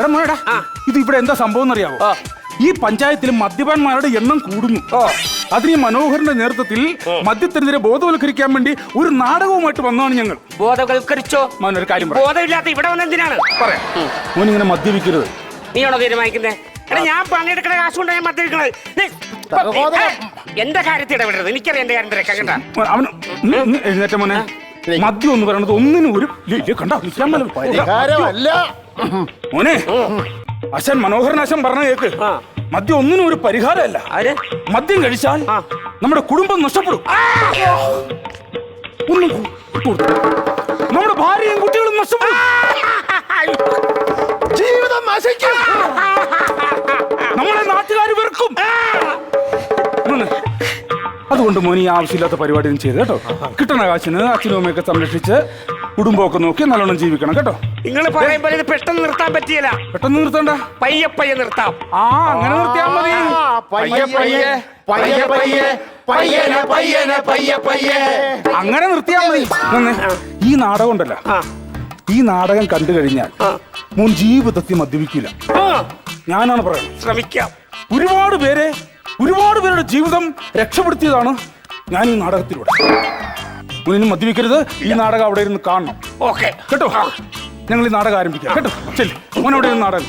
എടാ മോനെടാ, ഇത് ഇവിടെ എന്താ സംഭവം എന്നറിയാവോ? ഈ പഞ്ചായത്തിൽ മദ്യപാന്മാരുടെ എണ്ണം കൂടുന്നു. അതിന് ഈ മനോഹരന്റെ നേതൃത്വത്തിൽ മദ്യത്തിനെതിരെ ബോധവൽക്കരിക്കാൻ വേണ്ടി ഒരു നാടകവുമായിട്ട് വന്നതാണ് ഞങ്ങൾ. ബോധവൽക്കരിച്ചോ? മോനൊരു കാര്യം പറയാം. ബോധമില്ലാത്ത ഇവിടെ വന്നെന്തിനാണ്? പറയാം. മോനിങ്ങനെ മദ്യപിക്കരുത്. നീയാണോ തീരുമാനിക്കുന്നത്? എടാ ഞാൻ പണിയെടുക്കണ കാശ് കൊണ്ട് ഞാൻ മദ്യപിക്കണത്. എന്റെ കാര്യത്തിൽ ഇടപെടരുത്. എനിക്കറിയാം എന്റെ കാര്യം തിരക്കാൻ കേട്ടാ. അവന് എഴുന്നേറ്റ മോനെ. മദ്യം എന്ന് പറയുന്നത് ഒന്നിനും ഒരു കണ്ടോ മോനെ. അച്ഛൻ മനോഹരനാശൻ പറഞ്ഞ കേക്ക്. മദ്യം ഒന്നിനും ഒരു പരിഹാരമല്ല. മദ്യം കഴിച്ചാൽ നമ്മുടെ കുടുംബം നഷ്ടപ്പെടും. ഒന്നും നമ്മുടെ ഭാര്യയും കുട്ടികളും നഷ്ടപ്പെടും. ജീവിതം നശിക്കും. നമ്മളെ നാട്ടുകാർ വെറുക്കും. അതുകൊണ്ട് മോനി ആവശ്യമില്ലാത്ത പരിപാടി ഒന്നും ചെയ്ത് കേട്ടോ. കിട്ടണ കാശിന് അച്ഛനും അമ്മയൊക്കെ സംരക്ഷിച്ച് കുടുംബമൊക്കെ നോക്കി നല്ലോണം ജീവിക്കണം കേട്ടോ. നിങ്ങൾ പറയുമ്പോൾ ഇത് പെട്ടെന്ന് നിർത്താൻ പറ്റിയില്ല. പെട്ടെന്ന് നിർത്തണ്ട, പയ്യെ പയ്യെ നിർത്താം. അങ്ങനെ നിർത്തിയാ മതി. അങ്ങനെ നിർത്തിയാ മതി. ഈ നാടകം ഉണ്ടല്ലോ, ഈ നാടകം കണ്ടു കഴിഞ്ഞാൽ മോൻ ജീവിതത്തിൽ മദ്യപിക്കില്ല. ഞാനാണ് പറയുന്നത്. ശ്രമിക്കാം. ഒരുപാട് പേരുടെ ജീവിതം രക്ഷപ്പെടുത്തിയതാണ് ഞാൻ ഈ നാടകത്തിലൂടെ. മുന്നിൽ മദ്യപിക്കരുത്. ഈ നാടകം അവിടെ ഇരുന്ന് കാണണം. ഓക്കെ കേട്ടോ? ഞങ്ങൾ ഈ നാടകം ആരംഭിക്കാം കേട്ടോ. ശരി, മോൻ അവിടെ ഇരുന്ന് നാടകം.